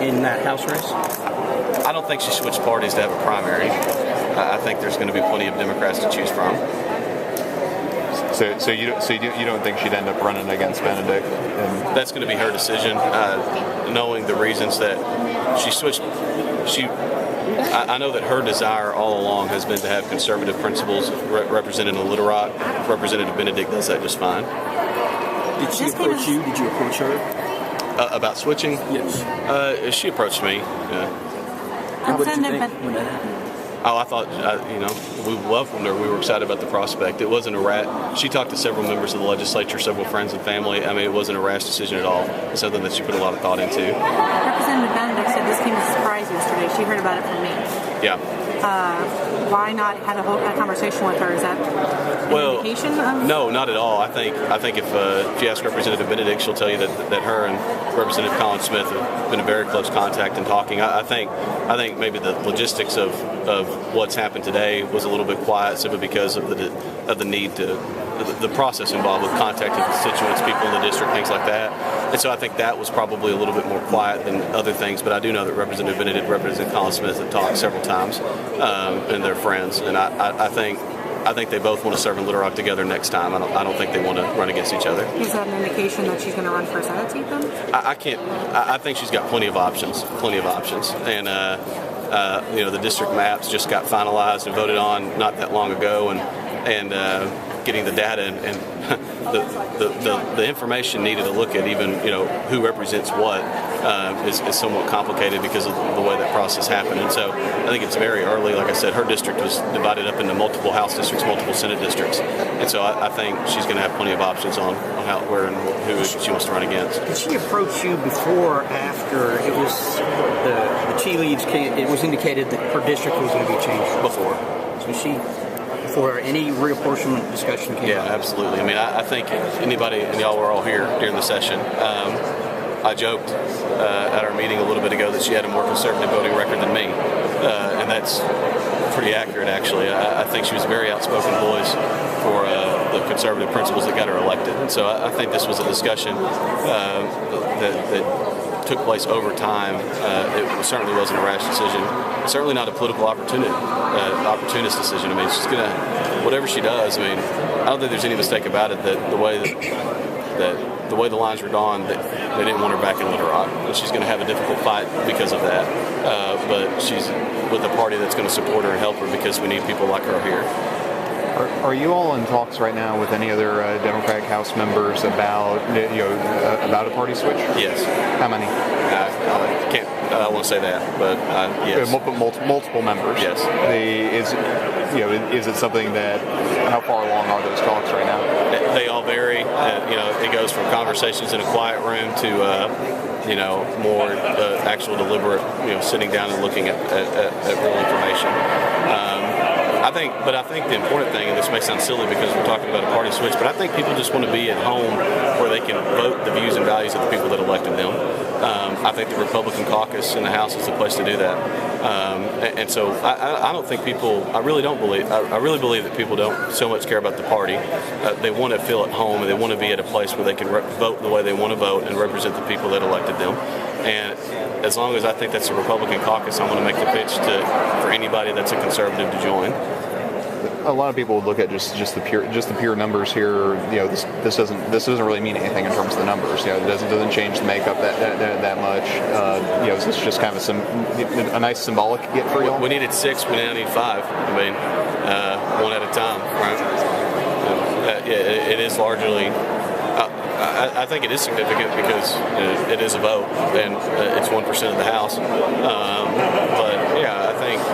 in that House race? I don't think she switched parties to have a primary. I think there's going to be plenty of Democrats to choose from. So you don't think she'd end up running against Benedict? That's going to be her decision, knowing the reasons that she switched. I know that her desire all along has been to have conservative principles represented in Little Rock. Representative Benedict does that just fine. Did she approach you? Did you approach her? About switching? Yes. She approached me. What did you think when that happened? Oh, I thought, we welcomed her. We were excited about the prospect. It wasn't a rash. She talked to several members of the legislature, several friends and family. I mean, it wasn't a rash decision at all. It's something that she put a lot of thought into. Representative Benedict said this came as a surprise yesterday. She heard about it from me. Yeah. Why not have a conversation with her? Is that an indication of? No, not at all. I think if you ask Representative Benedict, she'll tell you that her and Representative Colin Smith have been in very close contact and talking. I think maybe the logistics of what's happened today was a little bit quiet simply because of the need to the process involved with contacting constituents, people in the district, things like that. And so I think that was probably a little bit more quiet than other things. But I do know that Representative Benedict and Representative Colin Smith have talked several times, and they're friends. And I think they both want to serve in Little Rock together next time. I don't think they want to run against each other. Is that an indication that she's going to run for a Senate seat then? I can't. I think she's got plenty of options. And the district maps just got finalized and voted on not that long ago, and getting the data and the information needed to look at even who represents what is somewhat complicated because of the way that process happened. And so I think it's very early. Like I said, her district was divided up into multiple House districts, multiple Senate districts, and so I think she's going to have plenty of options on how, where, and who she wants to run against. Did she approach you before or after it was the tea leaves came? It was indicated that her district was going to be changed. Before. Before any reapportionment discussion came up? Yeah, absolutely. I mean, I think anybody, and y'all were all here during the session, I joked at our meeting a little bit ago that she had a more conservative voting record than me, and that's pretty accurate, actually. I think she was a very outspoken voice for the conservative principles that got her elected, and so I think this was a discussion that took place over time. It certainly wasn't a rash decision. Certainly not a political opportunist decision. I mean, she's gonna, whatever she does. I mean, I don't think there's any mistake about it that the way the lines were drawn, that they didn't want her back in Little Rock, and she's going to have a difficult fight because of that. But she's with a party that's going to support her and help her because we need people like her here. Are you all in talks right now with any other Democratic House members about a party switch? Yes. How many? I won't say that, but yes. Multiple members. Yes. Is it something that? How far along are those talks right now? They all vary. It goes from conversations in a quiet room to more actual deliberate, sitting down and looking at real information. I think the important thing, and this may sound silly because we're talking about a party switch, but I think people just want to be at home where they can vote the views and values of the people that elected them. I think the Republican caucus in the House is the place to do that. And so I don't think people, I really believe that people don't so much care about the party. They want to feel at home, and they want to be at a place where they can vote the way they want to vote and represent the people that elected them. And as long as I think that's a Republican caucus, I'm going to make the pitch for anybody that's a conservative to join. A lot of people would look at just the pure numbers here. This doesn't really mean anything in terms of the numbers. It doesn't change the makeup that much. Is this just kind of a nice symbolic get for y'all? We needed 6. We now need 5. I mean, one at a time, right? It is largely. I think it is significant because it is a vote, and it's 1% of the House. But yeah,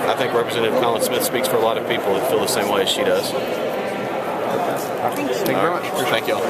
I think Representative Colin Smith speaks for a lot of people that feel the same way as she does. Thank you very much. Thank y'all.